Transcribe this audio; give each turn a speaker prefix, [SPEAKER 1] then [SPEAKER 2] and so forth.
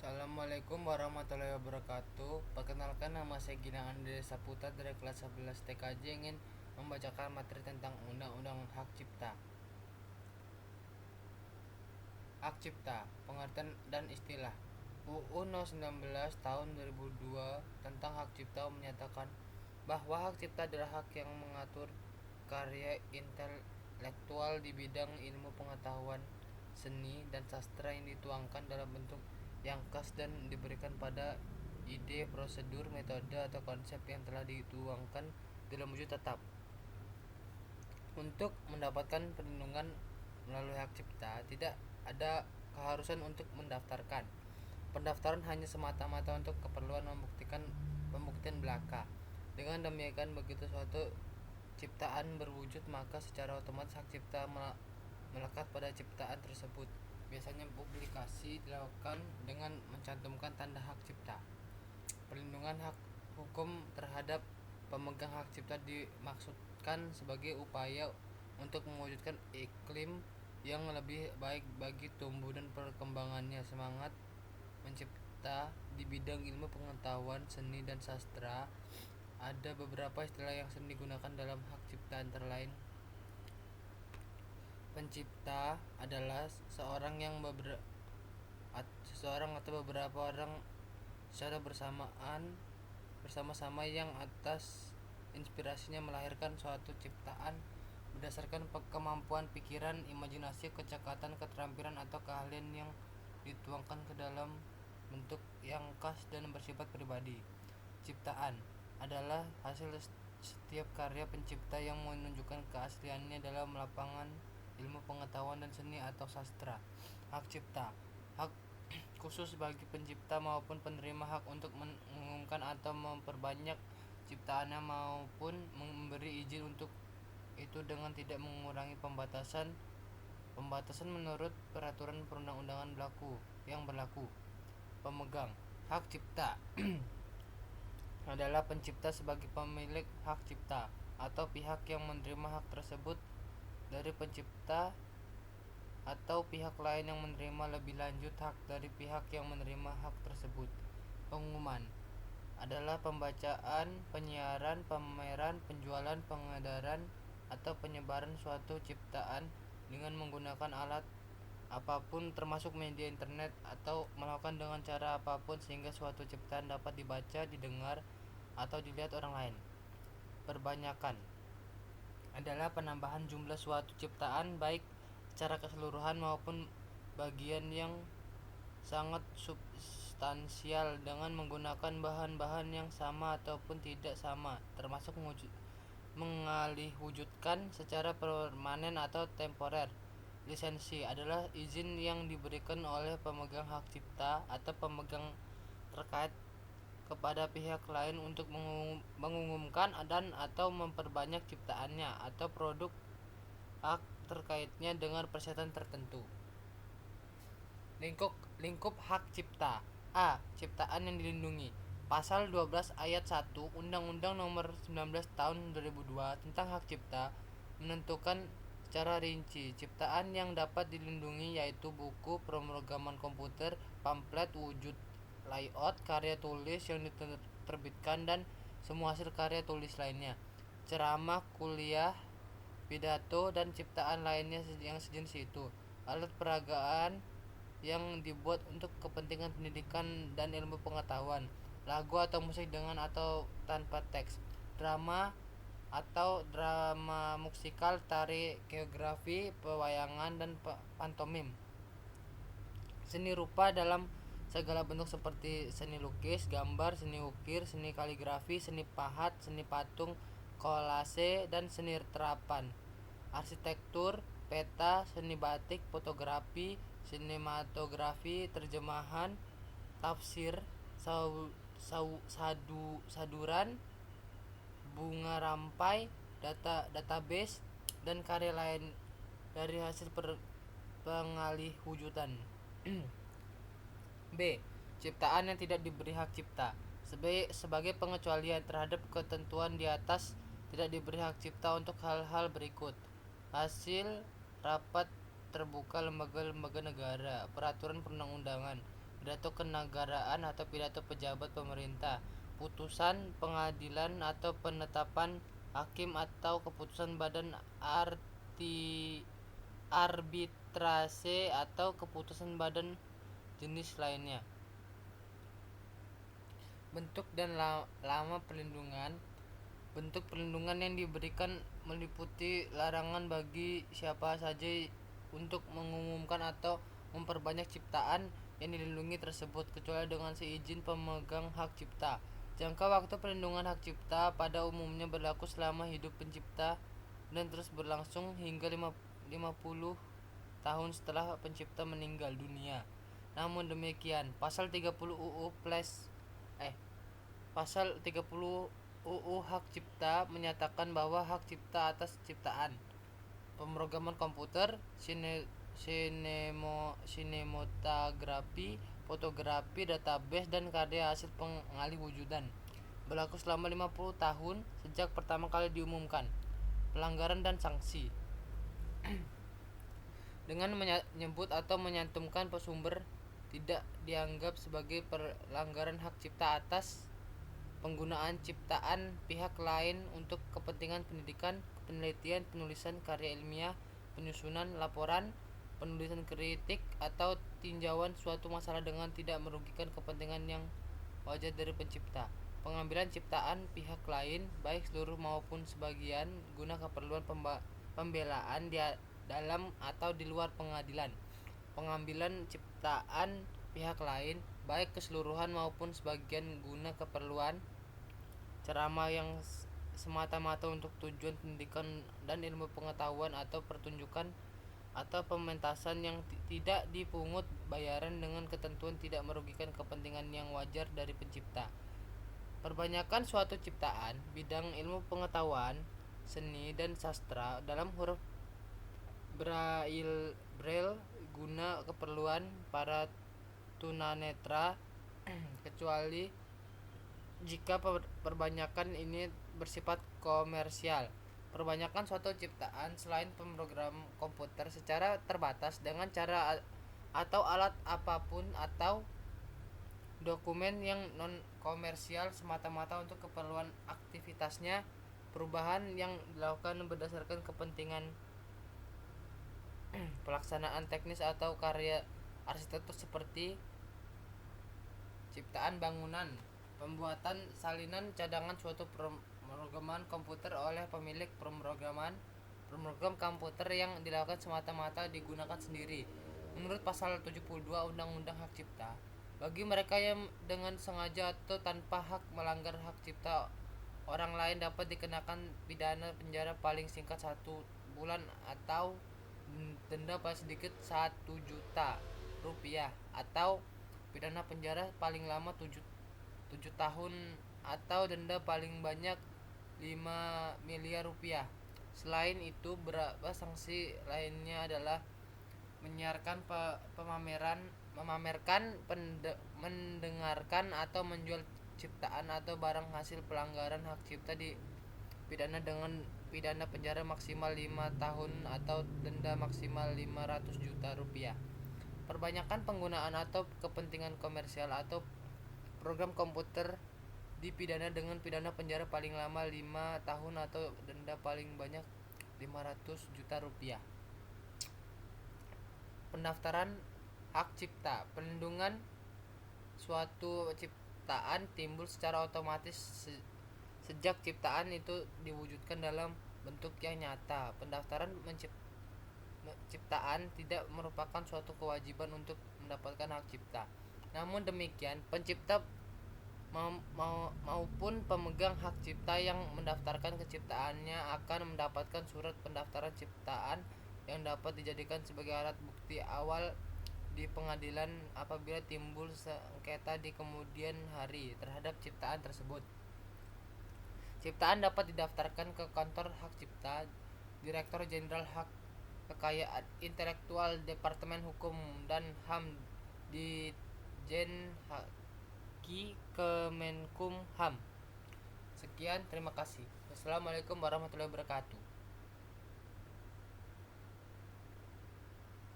[SPEAKER 1] Assalamualaikum warahmatullahi wabarakatuh. Perkenalkan, nama saya Gilang Andre Saputra dari kelas 11 TKJ, ingin membacakan materi tentang Undang-Undang Hak Cipta. Hak Cipta, pengertian dan istilah. UU No 19 tahun 2002 tentang Hak Cipta menyatakan bahwa hak cipta adalah hak yang mengatur karya intelektual di bidang ilmu pengetahuan, seni, dan sastra yang dituangkan dalam bentuk yang khas dan diberikan pada ide, prosedur, metode, atau konsep yang telah dituangkan dalam wujud tetap. Untuk mendapatkan perlindungan melalui hak cipta, tidak ada keharusan untuk mendaftarkan. Pendaftaran hanya semata-mata untuk keperluan pembuktian belaka. Dengan demikian, begitu suatu ciptaan berwujud, maka secara otomatis hak cipta melekat pada ciptaan tersebut. Biasanya publikasi dilakukan dengan mencantumkan tanda hak cipta. Perlindungan hak hukum terhadap pemegang hak cipta dimaksudkan sebagai upaya untuk mewujudkan iklim yang lebih baik bagi tumbuh dan perkembangannya. Semangat mencipta di bidang ilmu pengetahuan, seni, dan sastra. Ada beberapa istilah yang sering digunakan dalam hak cipta, antara lain: pencipta adalah seseorang atau beberapa orang secara bersama-sama yang atas inspirasinya melahirkan suatu ciptaan berdasarkan kemampuan pikiran, imajinasi, kecakapan, keterampilan, atau keahlian yang dituangkan ke dalam bentuk yang khas dan bersifat pribadi. Ciptaan adalah hasil setiap karya pencipta yang menunjukkan keasliannya dalam lapangan ilmu pengetahuan dan seni atau sastra. Hak cipta, hak khusus bagi pencipta maupun penerima hak untuk mengumumkan atau memperbanyak ciptaannya maupun memberi izin untuk itu dengan tidak mengurangi pembatasan menurut peraturan perundang-undangan yang berlaku. Pemegang hak cipta adalah pencipta sebagai pemilik hak cipta atau pihak yang menerima hak tersebut dari pencipta atau pihak lain yang menerima lebih lanjut hak dari pihak yang menerima hak tersebut. Pengumuman adalah pembacaan, penyiaran, pameran, penjualan, pengedaran, atau penyebaran suatu ciptaan dengan menggunakan alat apapun termasuk media internet atau melakukan dengan cara apapun sehingga suatu ciptaan dapat dibaca, didengar, atau dilihat orang lain. Perbanyakan adalah penambahan jumlah suatu ciptaan baik secara keseluruhan maupun bagian yang sangat substansial dengan menggunakan bahan-bahan yang sama ataupun tidak sama, termasuk mengalihwujudkan secara permanen atau temporer. Lisensi adalah izin yang diberikan oleh pemegang hak cipta atau pemegang terkait kepada pihak lain untuk mengumumkan dan atau memperbanyak ciptaannya atau produk hak terkaitnya dengan persyaratan tertentu. Lingkup hak cipta. A. Ciptaan yang dilindungi. Pasal 12 ayat 1 Undang-Undang Nomor 19 Tahun 2002 tentang Hak Cipta menentukan secara rinci ciptaan yang dapat dilindungi, yaitu buku, pemrograman komputer, pamflet, wujud layout, karya tulis yang diterbitkan, dan semua hasil karya tulis lainnya, ceramah, kuliah, pidato, dan ciptaan lainnya yang sejenis itu, alat peragaan yang dibuat untuk kepentingan pendidikan dan ilmu pengetahuan, lagu atau musik dengan atau tanpa teks, drama atau drama musikal, tari, koreografi, pewayangan, dan pantomim. Seni rupa dalam segala bentuk seperti seni lukis, gambar, seni ukir, seni kaligrafi, seni pahat, seni patung, kolase, dan seni terapan. Arsitektur, peta, seni batik, fotografi, sinematografi, terjemahan, tafsir, saduran, bunga rampai, database, dan karya lain dari hasil pengalihwujudan. B. Ciptaan yang tidak diberi hak cipta. Sebagai pengecualian terhadap ketentuan di atas, tidak diberi hak cipta untuk hal-hal berikut: hasil rapat terbuka lembaga-lembaga negara, peraturan perundang-undangan, pidato kenegaraan atau pidato pejabat pemerintah, putusan pengadilan atau penetapan hakim atau keputusan badan arbitrase atau keputusan badan jenis lainnya. Bentuk dan lama perlindungan. Bentuk perlindungan yang diberikan meliputi larangan bagi siapa saja untuk mengumumkan atau memperbanyak ciptaan yang dilindungi tersebut kecuali dengan seizin pemegang hak cipta. Jangka waktu perlindungan hak cipta pada umumnya berlaku selama hidup pencipta dan terus berlangsung hingga 50 tahun setelah pencipta meninggal dunia. Namun demikian, Pasal 30 UU Hak Cipta menyatakan bahwa hak cipta atas ciptaan, pemrograman komputer, sinematografi, fotografi, database, dan karya hasil pengalih wujudan berlaku selama 50 tahun sejak pertama kali diumumkan. Pelanggaran dan sanksi. Dengan menyebut atau menyantumkan sumber tidak dianggap sebagai pelanggaran hak cipta atas penggunaan ciptaan pihak lain untuk kepentingan pendidikan, penelitian, penulisan karya ilmiah, penyusunan laporan, penulisan kritik, atau tinjauan suatu masalah dengan tidak merugikan kepentingan yang wajar dari pencipta. Pengambilan ciptaan pihak lain, baik seluruh maupun sebagian, guna keperluan pembelaan di dalam atau di luar pengadilan. Pengambilan ciptaan pihak lain, baik keseluruhan maupun sebagian, guna keperluan ceramah yang semata-mata untuk tujuan pendidikan dan ilmu pengetahuan atau pertunjukan atau pementasan yang tidak dipungut bayaran dengan ketentuan tidak merugikan kepentingan yang wajar dari pencipta. Perbanyakan suatu ciptaan bidang ilmu pengetahuan, seni, dan sastra dalam huruf Braille guna keperluan para tunanetra kecuali jika perbanyakan ini bersifat komersial. Perbanyakan suatu ciptaan selain pemrogram komputer secara terbatas dengan cara atau alat apapun atau dokumen yang non komersial semata-mata untuk keperluan aktivitasnya. Perubahan yang dilakukan berdasarkan kepentingan pelaksanaan teknis atau karya arsitektur seperti ciptaan bangunan, pembuatan salinan cadangan suatu pemrograman komputer oleh pemilik program komputer yang dilakukan semata-mata digunakan sendiri. Menurut Pasal 72 Undang-Undang Hak Cipta, bagi mereka yang dengan sengaja atau tanpa hak melanggar hak cipta orang lain dapat dikenakan pidana penjara paling singkat 1 bulan atau denda paling sedikit 1 juta rupiah atau pidana penjara paling lama 7 tahun atau denda paling banyak 5 miliar rupiah. Selain itu, beberapa sanksi lainnya adalah menyiarkan mendengarkan atau menjual ciptaan atau barang hasil pelanggaran hak cipta dipidana dengan pidana penjara maksimal 5 tahun atau denda maksimal 500 juta rupiah. Perbanyakan penggunaan atau kepentingan komersial atau program komputer dipidana dengan pidana penjara paling lama 5 tahun atau denda paling banyak 500 juta rupiah. Pendaftaran hak cipta. Perlindungan suatu ciptaan timbul secara otomatis sejak ciptaan itu diwujudkan dalam bentuk yang nyata. Pendaftaran ciptaan tidak merupakan suatu kewajiban untuk mendapatkan hak cipta. Namun demikian, pencipta maupun pemegang hak cipta yang mendaftarkan keciptaannya akan mendapatkan surat pendaftaran ciptaan yang dapat dijadikan sebagai alat bukti awal di pengadilan apabila timbul sengketa di kemudian hari terhadap ciptaan tersebut. Ciptaan dapat didaftarkan ke kantor hak cipta, Direktur Jenderal Hak Kekayaan Intelektual, Departemen Hukum dan HAM di Kemenkumham. Sekian, terima kasih. Wassalamualaikum warahmatullahi wabarakatuh.